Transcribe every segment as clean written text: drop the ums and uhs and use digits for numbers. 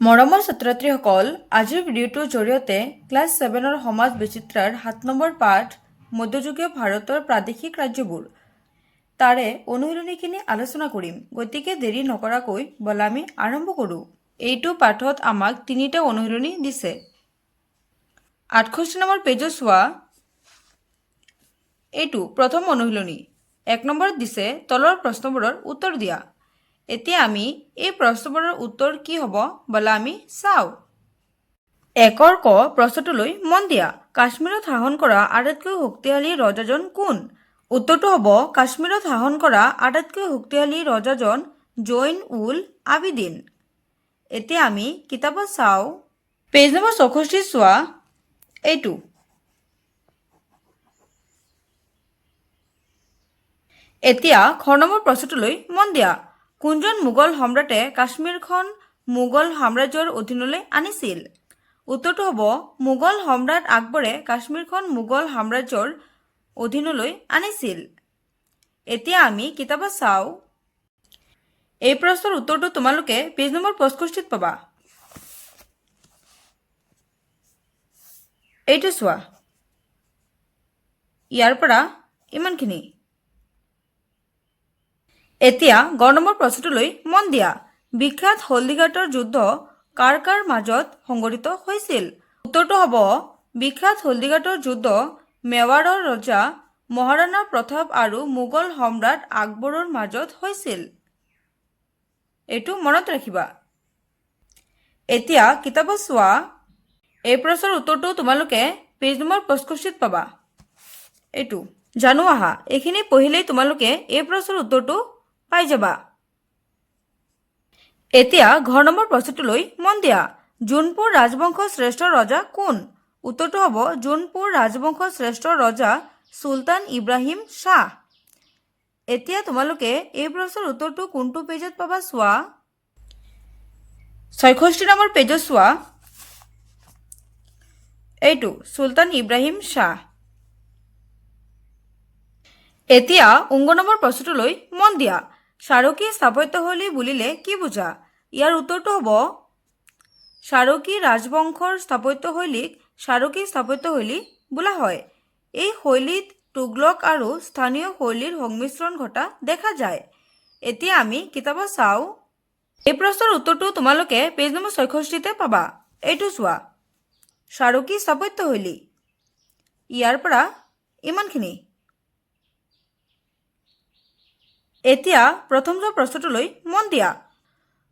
মৰমৰ ছাত্ৰ-ছাত্ৰীসকল, আজিৰ ভিডিঅ'টোৰ জৰিয়তে ক্লাছ 7ৰ সমাজ বিচিত্ৰাৰ 7 নম্বৰ পাঠ মধ্যযুগীয় ভাৰতৰ প্ৰাদেশিক ৰাজ্যবোৰ তাৰে অনুশীলনীখিনি আলোচনা কৰিম। গতিকে দেৰি নকৰাকৈ বলা আমি আৰম্ভ কৰোঁ। এইটো পাঠত আমাক 3টা অনুশীলনী দিছে। 68 নম্বৰ পেজত চোৱা। এইটো প্ৰথম অনুশীলনী। 1 নম্বৰত দিছে তলৰ প্ৰশ্নবোৰৰ উত্তৰ দিয়া। এতিয়া আমি এই প্ৰশ্নবোৰৰ উত্তৰ কি হ'ব বলা আমি চাওঁ। 1ৰ ক প্ৰশ্নটোলৈ মন দিয়া। কাশ্মীৰত শাসন কৰা আটাইতকৈ শক্তিশালী ৰজাজন কোন? উত্তৰটো হ'ব কাশ্মীৰত শাসন কৰা আটাইতকৈ শক্তিশালী ৰজাজন জৈন-উল-আবিদিন। এতিয়া আমি কিতাপত চাওঁ। পেজ নম্বৰ 64 চোৱা। এইটো এতিয়া খ নম্বৰ প্ৰশ্নটোলৈ মন দিয়া। কোনজন মোগল সম্ৰাটে কাশ্মীৰখন মোগল সাম্ৰাজ্যৰ অধীনলৈ আনিছিল? উত্তৰটো হ'ব মোগল সম্ৰাট আকবৰে কাশ্মীৰখন মোগল সাম্ৰাজ্যৰ অধীনলৈ আনিছিল। এতিয়া আমি কিতাপত চাওঁ। এই প্ৰশ্নৰ উত্তৰটো তোমালোকে পেজ নম্বৰ 65 পাবা। এইটো চোৱা। ইয়াৰ পৰা ইমানখিনি। এতিয়া গ নম্বৰ প্ৰশ্নটোলৈ মন দিয়া। বিখ্যাত হলদিঘাটৰ যুদ্ধ কাৰ কাৰ মাজত সংঘটিত হৈছিল? উত্তৰটো হ'ব বিখ্যাত হলদিঘাটৰ যুদ্ধ মেৱাৰৰ ৰজা মহাৰাণা প্ৰতাপ আৰু মোগল সম্ৰাট আকবৰৰ মাজত হৈছিল। এইটো মনত ৰাখিবা। এতিয়া কিতাপত চোৱা। এই প্ৰশ্নৰ উত্তৰটো তোমালোকে পেজ নম্বৰ 65 পাবা। এইটো জানো আহা। এইখিনি পঢ়িলেই তোমালোকে এই প্ৰশ্নৰ উত্তৰটো পাই যাবা। এতিয়া ঘ নম্বৰ প্ৰশ্নটোলৈ মন দিয়া। জোনপুৰ ৰাজবংশৰ শ্ৰেষ্ঠ ৰজা কোন? উত্তৰটো হ'ব জোনপুৰ ৰাজবংশৰ শ্ৰেষ্ঠ ৰজা চুলতান ইব্ৰাহিম শ্বাহ। এতিয়া তোমালোকে এই প্ৰশ্নৰ উত্তৰটো কোনটো পেজত পাবা চোৱা। 66 নম্বৰ পেজত চোৱা। এইটো চুলতান ইব্ৰাহিম শ্বাহ। এতিয়া 19 নম্বৰ প্ৰশ্নটোলৈ মন দিয়া। চাৰকী স্থাপত্যশৈলী বুলিলে কি বুজা? ইয়াৰ উত্তৰটো হ'ব চাৰকী ৰাজবংশৰ স্থাপত্যশৈলীক চাৰকী স্থাপত্যশৈলী বোলা হয়। এই শৈলীত তুগলক আৰু স্থানীয় শৈলীৰ সংমিশ্ৰণ ঘটা দেখা যায়। এতিয়া আমি কিতাপত চাওঁ। এই প্ৰশ্নৰ উত্তৰটো তোমালোকে পেজ নম্বৰ 66তে পাবা। এইটো চোৱা। চাৰকী স্থাপত্যশৈলী। ইয়াৰ পৰা ইমানখিনি। এতিয়া প্ৰথম প্ৰশ্নটোলৈ মন দিয়া।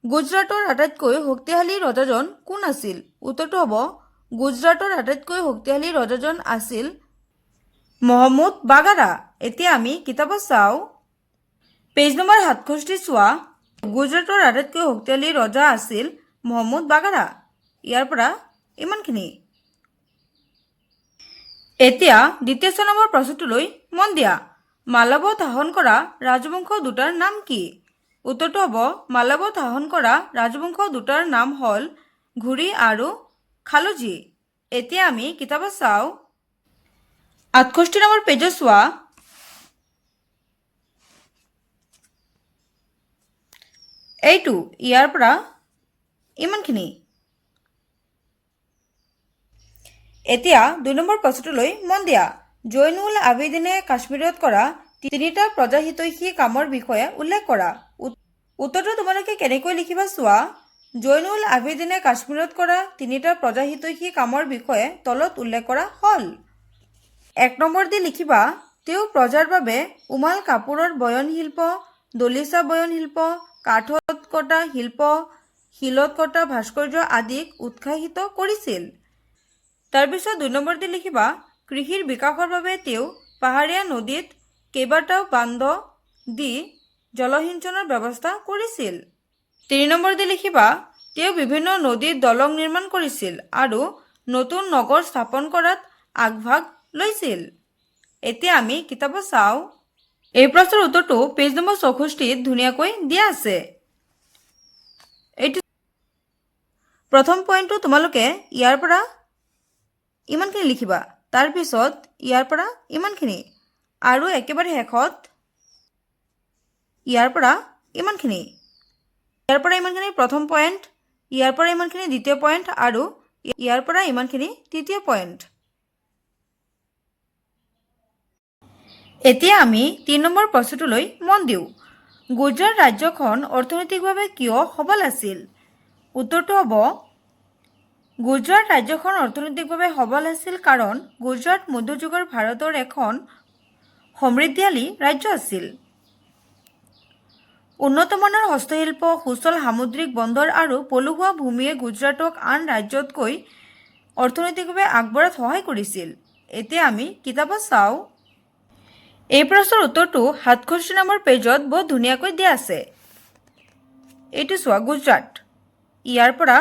গুজৰাটৰ আটাইতকৈ শক্তিশালী ৰজাজন কোন আছিল? উত্তৰটো হ'ব গুজৰাটৰ আটাইতকৈ শক্তিশালী ৰজাজন আছিল মহম্মদ বাগাৰা। এতিয়া আমি কিতাপত চাওঁ। পেজ নম্বৰ 67 চোৱা। গুজৰাটৰ আটাইতকৈ শক্তিশালী ৰজা আছিল মহম্মদ বাগাৰা। ইয়াৰ পৰা ইমানখিনি। এতিয়া দ্বিতীয় নম্বৰ প্ৰশ্নটোলৈ মন দিয়া। মালৱত শাসন কৰা ৰাজবংশ দুটাৰ নাম কি? উত্তৰটো হ'ব মালৱত শাসন কৰা ৰাজবংশ দুটাৰ নাম হ'ল ঘুৰি আৰু খালজী। এতিয়া আমি কিতাপত চাওঁ। 68 নম্বৰ পেজত চোৱা। এইটো ইয়াৰ পৰা ইমানখিনি। এতিয়া 2 নম্বৰ প্ৰশ্নটোলৈ মন দিয়া। জৈন-উল-আবিদিনে কাশ্মীৰত কৰা 3টা প্ৰজাহিতৈষী কামৰ বিষয়ে উল্লেখ কৰা। উত্তৰটো তোমালোকে কেনেকৈ লিখিবা চোৱা। জৈন-উল-আবিদিনে কাশ্মীৰত কৰা 3টা প্ৰজাহিতৈষী কামৰ বিষয়ে তলত উল্লেখ কৰা হ'ল। 1 নম্বৰ দি লিখিবা তেওঁ প্ৰজাৰ বাবে উমাল কাপোৰৰ বয়ন শিল্প, দলিচা বয়ন শিল্প, কাঠত কটা শিল্প, শিলত কটা ভাস্কৰ্য আদিক উৎসাহিত কৰিছিল। তাৰপিছত 2 নম্বৰ দি লিখিবা কৃষিৰ বিকাশৰ বাবে তেওঁ পাহাৰীয়া নদীত কেইবাটাও বান্ধ দি জলসিঞ্চনৰ ব্যৱস্থা কৰিছিল। 3 নম্বৰ দি লিখিবা তেওঁ বিভিন্ন নদীত দলং নিৰ্মাণ কৰিছিল আৰু নতুন নগৰ স্থাপন কৰাত আগভাগ লৈছিল। এতিয়া আমি কিতাপত চাওঁ। এই প্ৰশ্নৰ উত্তৰটো পেজ নম্বৰ 64ত ধুনীয়াকৈ দিয়া আছে। এইটো প্ৰথম পইণ্টটো তোমালোকে ইয়াৰ পৰা ইমানখিনি লিখিবা। তাৰপিছত ইয়াৰ পৰা ইমানখিনি আৰু একেবাৰে শেষত ইয়াৰ পৰা ইমানখিনি। প্ৰথম পইণ্ট, ইয়াৰ পৰা ইমানখিনি দ্বিতীয় পইণ্ট আৰু ইয়াৰ পৰা ইমানখিনি তৃতীয় পইণ্ট। এতিয়া আমি ৩ নম্বৰ প্ৰশ্নটোলৈ মন দিওঁ। গুজৰাট ৰাজ্যখন অৰ্থনৈতিকভাৱে কিয় সবল আছিল? উত্তৰটো হ'ব গুজৰাট ৰাজ্যখন অৰ্থনৈতিকভাৱে সবল আছিল কাৰণ গুজৰাট মধ্যযুগৰ ভাৰতৰ এখন সমৃদ্ধিশালী ৰাজ্য আছিল। উন্নতমানৰ হস্তশিল্প, সুচল সামুদ্ৰিক বন্দৰ আৰু পলসুৱা ভূমিয়ে গুজৰাটক আন ৰাজ্যতকৈ অৰ্থনৈতিকভাৱে আগবঢ়াত সহায় কৰিছিল। এতিয়া আমি কিতাপত চাওঁ। এই প্ৰশ্নৰ উত্তৰটো 67 নম্বৰ পেজত বহুত ধুনীয়াকৈ দিয়া আছে। এইটো চোৱা গুজৰাট, ইয়াৰ পৰা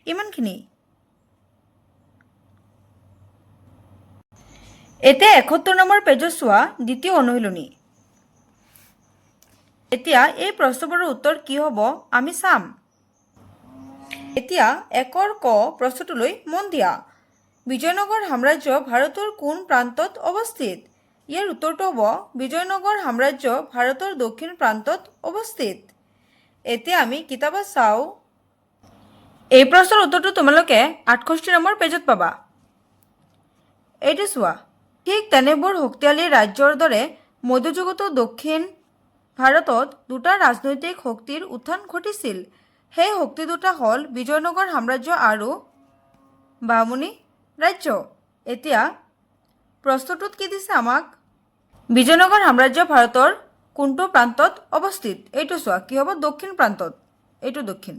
ইমানখিনি। এতিয়া 71 নম্বৰ পেজত চোৱা দ্বিতীয় অনুশীলনী। এতিয়া এই প্ৰশ্নবোৰৰ উত্তৰ কি হ'ব আমি চাম। এতিয়া 1 ক প্ৰশ্নটোলৈ মন দিয়া। বিজয়নগৰ সাম্ৰাজ্য ভাৰতৰ কোন প্ৰান্তত অৱস্থিত? ইয়াৰ উত্তৰটো হ'ব বিজয়নগৰ সাম্ৰাজ্য ভাৰতৰ দক্ষিণ প্ৰান্তত অৱস্থিত। এতিয়া আমি কিতাপত চাওঁ। এই প্ৰশ্নৰ উত্তৰটো তোমালোকে 68 নম্বৰ পেজত পাবা। এইটো চোৱা, ঠিক তেনেবোৰ শক্তিশালী ৰাজ্যৰ দৰে মধ্যযুগতো দক্ষিণ ভাৰতত দুটা ৰাজনৈতিক শক্তিৰ উত্থান ঘটিছিল। সেই শক্তি দুটা হ'ল বিজয়নগৰ সাম্ৰাজ্য আৰু বাহমনি ৰাজ্য। এতিয়া প্ৰশ্নটোত কি দিছে আমাক? বিজয়নগৰ সাম্ৰাজ্য ভাৰতৰ কোনটো প্ৰান্তত অৱস্থিত? এইটো চোৱা, কি হ'ব দক্ষিণ প্ৰান্তত, এইটো দক্ষিণ।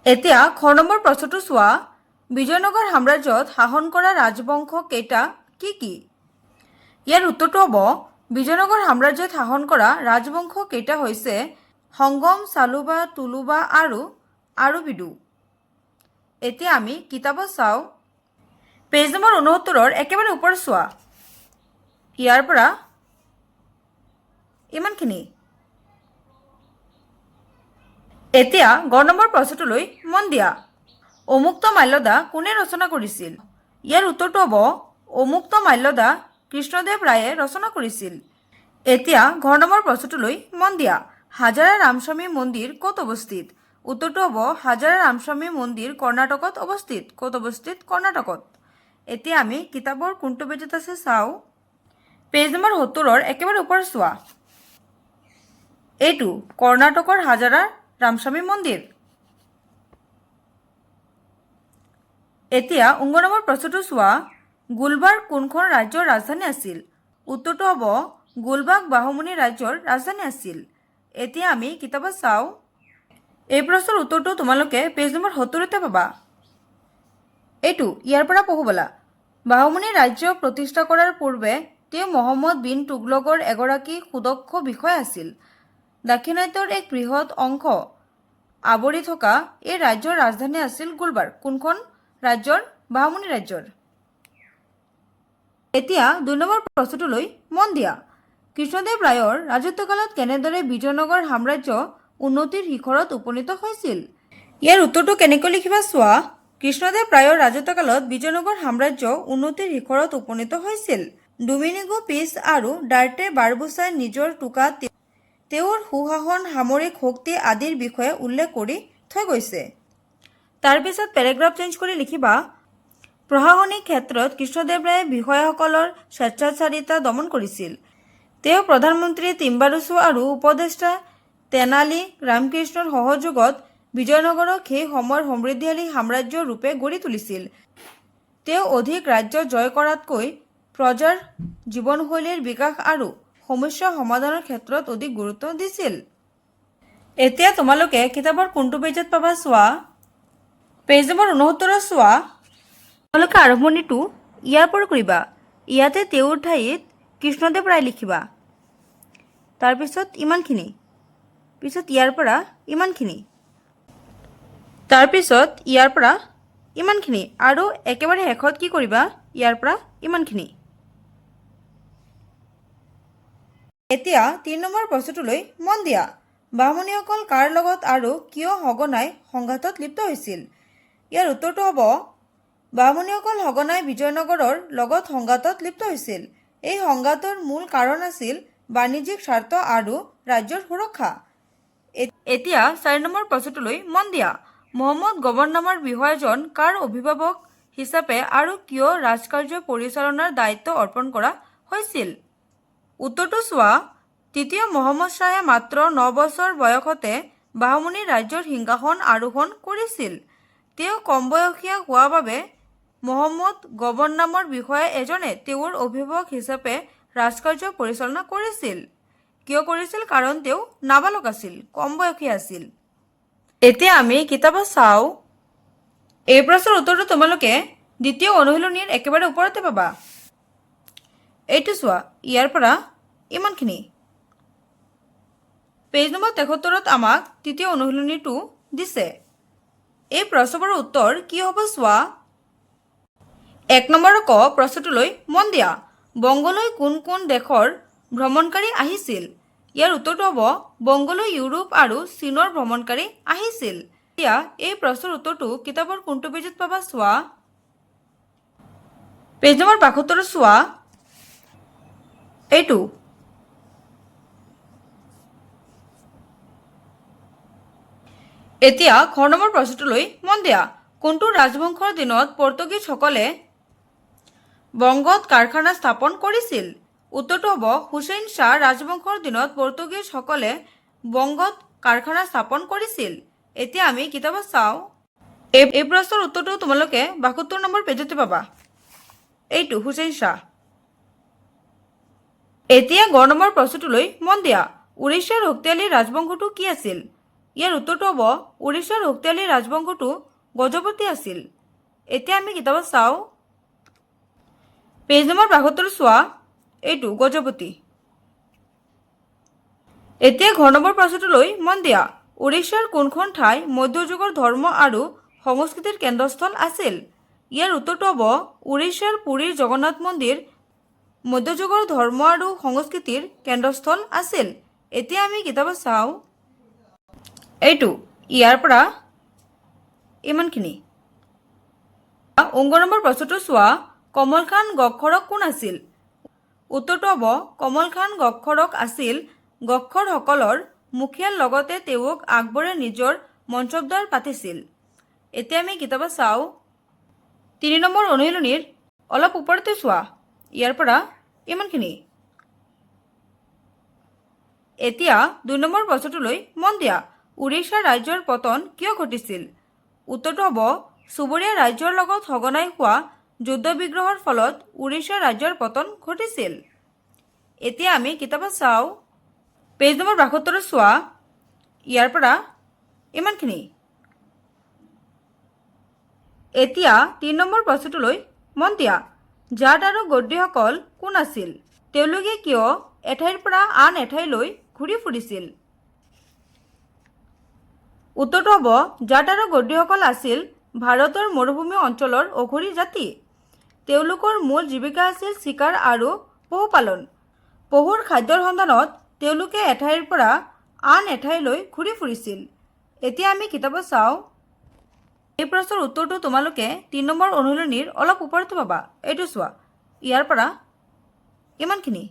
এতিয়া খ নম্বৰ প্ৰশ্নটো চোৱা। বিজয়নগৰ সাম্ৰাজ্যত শাসন কৰা ৰাজবংশ কেইটা কি কি? ইয়াৰ উত্তৰটো হ'ব বিজয়নগৰ সাম্ৰাজ্যত শাসন কৰা ৰাজবংশ কেইটা হৈছে সংগম, চালুবা, তুলুবা আৰু আৰবিডু। এতিয়া আমি কিতাপত চাওঁ। পেজ নম্বৰ 69ৰ একেবাৰে ওপৰত চোৱা, ইয়াৰ পৰা ইমানখিনি। এতিয়া গ নম্বৰ প্ৰশ্নটোলৈ মন দিয়া। অমুক্ত মাল্যদা কোনে ৰচনা কৰিছিল? ইয়াৰ উত্তৰটো হ'ব অমুক্ত মাল্যদা কৃষ্ণদেৱ ৰায়ে ৰচনা কৰিছিল। এতিয়া ঘ নম্বৰ প্ৰশ্নটোলৈ মন দিয়া। হাজাৰা ৰামস্বামী মন্দিৰ ক'ত অৱস্থিত? উত্তৰটো হ'ব হাজাৰা ৰামস্বামী মন্দিৰ কৰ্ণাটকত অৱস্থিত। ক'ত অৱস্থিত? কৰ্ণাটকত। এতিয়া আমি কিতাপৰ কোনটো পেজত আছে চাওঁ। পেজ নম্বৰ 70ৰ একেবাৰে ওপৰত চোৱা, এইটো কৰ্ণাটকৰ হাজাৰা ৰামস্বামী মন্দিৰ। এতিয়া 19 নম্বৰ প্ৰশ্নটো চোৱা। গুলবাৰ্গ কোনখন ৰাজ্যৰ ৰাজধানী আছিল? উত্তৰটো হ'ব গুলবাৰ্গ বাহমনি ৰাজ্যৰ ৰাজধানী আছিল। এতিয়া আমি কিতাপত চাওঁ। এই প্ৰশ্নৰ উত্তৰটো তোমালোকে পেজ নম্বৰ 70তে পাবা। এইটো ইয়াৰ পৰা পঢ়ো ব'লা। বাহমনি ৰাজ্য প্ৰতিষ্ঠা কৰাৰ পূৰ্বে তেওঁ মহম্মদ বিন তুগলকৰ এগৰাকী সুদক্ষ বিষয়া আছিল। দাক্ষিণাত্যৰ এক বৃহৎ অংশ আৱৰি থকা এই ৰাজ্যৰ ৰাজধানী আছিল গুলবাৰ্গ। কোনখন ৰাজ্যৰ? বাহমনি ৰাজ্যৰ। এতিয়া 2 নম্বৰ প্ৰশ্নটোলৈ মন দিয়া। কৃষ্ণদেৱ ৰায়ৰ ৰাজত্বকালত কেনেদৰে বিজয়নগৰ সাম্ৰাজ্য উন্নতিৰ শিখৰত উপনীত হৈছিল? ইয়াৰ উত্তৰটো কেনেকৈ লিখিবা চোৱা। কৃষ্ণদেৱ ৰায়ৰ ৰাজত্বকালত বিজয়নগৰ সাম্ৰাজ্য উন্নতিৰ শিখৰত উপনীত হৈছিল। ডোমিনিগো পিছ আৰু ডাৰ্টে বাৰবোছাই নিজৰ টোকাত তেওঁৰ সুশাসন, সামৰিক শক্তি আদিৰ বিষয়ে উল্লেখ কৰি থৈ গৈছে। তাৰপিছত পেৰেগ্ৰাফ চেঞ্জ কৰি লিখিবা। প্ৰশাসনিক ক্ষেত্ৰত কৃষ্ণদেৱ ৰায়ে বিষয়াসকলৰ স্বেচ্ছাচাৰিতা দমন কৰিছিল। তেওঁ প্ৰধানমন্ত্ৰী তিম্বাৰুচু আৰু উপদেষ্টা তেনালী ৰামকৃষ্ণৰ সহযোগত বিজয়নগৰক সেই সময়ৰ সমৃদ্ধিশালী সাম্ৰাজ্য ৰূপে গঢ়ি তুলিছিল। তেওঁ অধিক ৰাজ্য জয় কৰাতকৈ প্ৰজাৰ জীৱনশৈলীৰ বিকাশ আৰু সমস্যা সমাধানৰ ক্ষেত্ৰত অধিক গুৰুত্ব দিছিল। এতিয়া তোমালোকে কিতাপৰ কোনটো পেজত পাবা চোৱা। পেজ নম্বৰ 69 চোৱা। তোমালোকে আৰম্ভণিটো ইয়াৰ পৰা কৰিবা। ইয়াতে তেওঁৰ ঠাইত কৃষ্ণদেৱ ৰায় লিখিবা। তাৰপিছত ইমানখিনি, পিছত ইয়াৰ পৰা ইমানখিনি, তাৰপিছত ইয়াৰ পৰা ইমানখিনি আৰু একেবাৰে শেষত কি কৰিবা? ইয়াৰ পৰা ইমানখিনি। এতিয়া 3 নম্বৰ প্ৰশ্নটোলৈ মন দিয়া। বাহমনিসকল কাৰ লগত আৰু কিয় সঘনাই সংঘাতত লিপ্ত হৈছিল? ইয়াৰ উত্তৰটো হ'ব বাহমনিসকল সঘনাই বিজয়নগৰৰ লগত সংঘাতত লিপ্ত হৈছিল। এই সংঘাতৰ মূল কাৰণ আছিল বাণিজ্যিক স্বাৰ্থ আৰু ৰাজ্যৰ সুৰক্ষা। এতিয়া 4 নম্বৰ প্ৰশ্নটোলৈ মন দিয়া। মহম্মদ গবন নামৰ বিষয়াজন কাৰ অভিভাৱক হিচাপে আৰু কিয় ৰাজকাৰ্য পৰিচালনাৰ দায়িত্ব অৰ্পণ কৰা হৈছিল? উত্তৰটো চোৱা। তৃতীয় মহম্মদ শ্বাহে মাত্ৰ 9 বছৰ বয়সতে বাহমনি ৰাজ্যৰ সিংহাসন আৰোহণ কৰিছিল। তেওঁ কম বয়সীয়া হোৱাৰ বাবে মহম্মদ গবন নামৰ বিষয়া এজনে তেওঁৰ অভিভাৱক হিচাপে ৰাজকাৰ্য পৰিচালনা কৰিছিল। কিয় কৰিছিল? কাৰণ তেওঁ নাবালক আছিল, কম বয়সীয়া আছিল। এতিয়া আমি কিতাপত চাওঁ। এই প্ৰশ্নৰ উত্তৰটো তোমালোকে দ্বিতীয় অনুশীলনীৰ একেবাৰে ওপৰতে পাবা। এইটো চোৱা, ইয়াৰ পৰা ইমানখিনি। পেজ নম্বৰ 73ত আমাক তৃতীয় অনুশীলনীটো দিছে। এই প্ৰশ্নবোৰৰ উত্তৰ কি হ'ব চোৱা। 1 নম্বৰ ক প্ৰশ্নটোলৈ মন দিয়া। বংগলৈ কোন কোন দেশৰ ভ্ৰমণকাৰী আহিছিল? ইয়াৰ উত্তৰটো হ'ব বংগলৈ ইউৰোপ আৰু চীনৰ ভ্ৰমণকাৰী আহিছিল। এতিয়া এই প্ৰশ্নৰ উত্তৰটো কিতাপৰ কোনটো পেজত পাবা চোৱা। পেজ নম্বৰ 72 চোৱা। এইটো এতিয়া খ নম্বৰ প্ৰশ্নটোলৈ মন দিয়া। কোনটো ৰাজবংশৰ দিনত পৰ্তুগীজসকলে বংগত কাৰখানা স্থাপন কৰিছিল? উত্তৰটো হ'ব হুছেইন শ্বাহ ৰাজবংশৰ দিনত পৰ্তুগীজসকলে বংগত কাৰখানা স্থাপন কৰিছিল। এতিয়া আমি কিতাপত চাওঁ। এই প্ৰশ্নৰ উত্তৰটো তোমালোকে 72 নম্বৰ পেজতে পাবা। এইটো হুছেইন শ্বাহ। এতিয়া গ নম্বৰ প্ৰশ্নটোলৈ মন দিয়া। উৰিষ্যাৰ শক্তিশালী ৰাজবংশটো কি আছিল? ইয়াৰ উত্তৰটো হ'ব উৰিষ্যাৰ শক্তিশালী ৰাজবংশটো গজপতি আছিল। এতিয়া আমি কিতাপত চাওঁ। পেজ নম্বৰ 72 চোৱা। এইটো গজপতি। এতিয়া ঘ নম্বৰ প্ৰশ্নটোলৈ মন দিয়া। উৰিষ্যাৰ কোনখন ঠাই মধ্যযুগৰ ধৰ্ম আৰু সংস্কৃতিৰ কেন্দ্ৰস্থল আছিল? ইয়াৰ উত্তৰটো হ'ব উৰিষ্যাৰ পুৰীৰ জগন্নাথ মন্দিৰ মধ্যযুগৰ ধৰ্ম আৰু সংস্কৃতিৰ কেন্দ্ৰস্থল আছিল। এতিয়া আমি কিতাপত চাওঁ। এইটো ইয়াৰ পৰা ইমানখিনি। নম্বৰ প্ৰশ্নটো চোৱা। কমল খান গখৰক কোন আছিল? উত্তৰটো হ'ব কমল খান গখৰক আছিল গখৰসকলৰ মুখিয়াল, লগতে তেওঁক আকবৰে নিজৰ মঞ্চবদাৰ পাতিছিল। এতিয়া আমি কিতাপত চাওঁ। 3 নম্বৰ অনুশীলনীৰ অলপ ওপৰতে চোৱা। ইয়াৰ পৰা ইমানখিনি। এতিয়া 2 নম্বৰ প্ৰশ্নটোলৈ মন দিয়া। উৰিষ্যা ৰাজ্যৰ পতন কিয় ঘটিছিল? উত্তৰটো হ'ব চুবুৰীয়া ৰাজ্যৰ লগত সঘনাই হোৱা যুদ্ধ বিগ্ৰহৰ ফলত উৰিষ্যা ৰাজ্যৰ পতন ঘটিছিল। এতিয়া আমি কিতাপত চাওঁ। পেজ নম্বৰ 72 চোৱা। ইয়াৰ পৰা ইমানখিনি। এতিয়া 3 নম্বৰ প্ৰশ্নটোলৈ মন দিয়া। জাট আৰু গদ্দীসকল কোন আছিল? তেওঁলোকে কিয় এঠাইৰ পৰা আন এঠাইলৈ ঘূৰি ফুৰিছিল? উত্তৰটো হ'ব জাট আৰু গদ্দীসকল আছিল ভাৰতৰ মৰুভূমি অঞ্চলৰ অঘৰী জাতি। তেওঁলোকৰ মূল জীৱিকা আছিল চিকাৰ আৰু পশুপালন। পশুৰ খাদ্যৰ সন্ধানত তেওঁলোকে এঠাইৰ পৰা আন এঠাইলৈ ঘূৰি ফুৰিছিল। এতিয়া আমি কিতাপত চাওঁ। এই প্ৰশ্নৰ উত্তৰটো তোমালোকে 3 নম্বৰ অনুশীলনীৰ অলপ ওপৰতে পাবা। এইটো চোৱা। ইয়াৰ পৰা ইমানখিনি।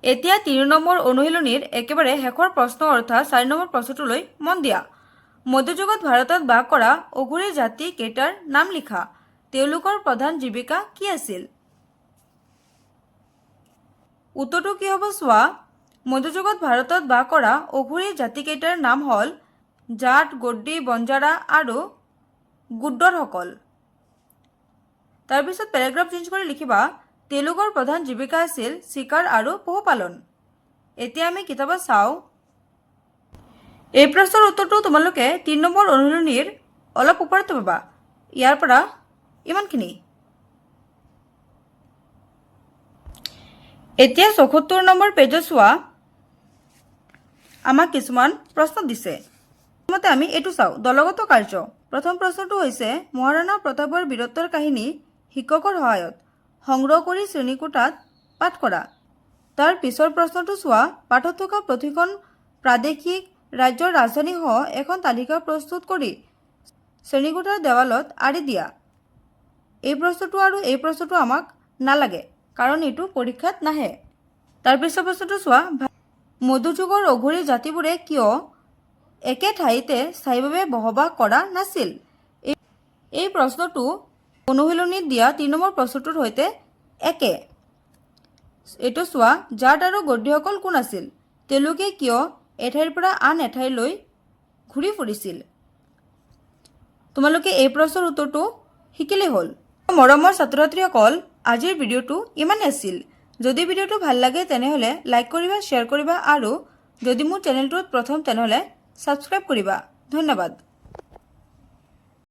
এতিয়া 3 নম্বৰ অনুশীলনীৰ একেবাৰে শেষৰ প্ৰশ্ন অৰ্থাৎ 4 নম্বৰ প্ৰশ্নটোলৈ মন দিয়া। মধ্যযুগত ভাৰতত বাস কৰা অঘৰী জাতি কেইটাৰ নাম লিখা। তেওঁলোকৰ প্ৰধান জীৱিকা কি আছিল? উত্তৰটো কি হ'ব চোৱা। মধ্যযুগত ভাৰতত বাস কৰা অঘৰী জাতিকেইটাৰ নাম হ'ল জাট, গদ্দী, বঞ্জাৰা আৰু গুৰ্জৰসকল। তাৰপিছত পেৰাগ্ৰাফ চেঞ্জ কৰি লিখিবা তেওঁলোকৰ প্ৰধান জীৱিকা আছিল চিকাৰ আৰু পশুপালন। এতিয়া আমি কিতাপত চাওঁ। এই প্ৰশ্নৰ উত্তৰটো তোমালোকে 3 নম্বৰ অনুশীলনীৰ অলপ ওপৰতে পাবা। ইয়াৰ পৰা ইমানখিনি। এতিয়া 74 নম্বৰ পেজত চোৱা। আমাক কিছুমান প্ৰশ্ন দিছে। প্ৰথমতে আমি এইটো চাওঁ। দলগত কাৰ্য। প্ৰথম প্ৰশ্নটো হৈছে মহাৰাণা প্ৰতাপৰ বীৰত্বৰ কাহিনী শিক্ষকৰ সহায়ত সংগ্ৰহ কৰি শ্ৰেণীকোঠাত পাঠ কৰা। তাৰ পিছৰ প্ৰশ্নটো চোৱা। পাঠত থকা প্ৰতিখন প্ৰাদেশিক ৰাজ্যৰ ৰাজধানীসহ এখন তালিকা প্ৰস্তুত কৰি শ্ৰেণীকোঠাৰ দেৱালত আঁৰি দিয়া। এই প্ৰশ্নটো আৰু এই প্ৰশ্নটো আমাক নালাগে, কাৰণ এইটো পৰীক্ষাত নাহে। তাৰ পিছৰ প্ৰশ্নটো চোৱা। মধ্যযুগৰ অঘৰী জাতিবোৰে কিয় একে ঠাইতে স্থায়ীভাৱে বসবাস কৰা নাছিল? এই প্ৰশ্নটো অনুশীলনীত দিয়া ৩ নম্বৰ প্ৰশ্নটোৰ সৈতে একে। এইটো চোৱা, জাট আৰু গদ্যসকল কোন আছিল? তেওঁলোকে কিয় এঠাইৰ পৰা আন এঠাইলৈ ঘূৰি ফুৰিছিল? তোমালোকে এই প্ৰশ্নৰ উত্তৰটো শিকিলেই হ'ল। মৰমৰ ছাত্ৰ ছাত্ৰীসকল, আজিৰ ভিডিঅ'টো ইমানেই আছিল। যদি ভিডিঅ'টো ভাল লাগে তেনেহ'লে লাইক কৰিবা, শ্বেয়াৰ কৰিবা আৰু যদি মোৰ চেনেলটোত প্ৰথম তেনেহ'লে ছাবস্ক্ৰাইব কৰিবা। ধন্যবাদ।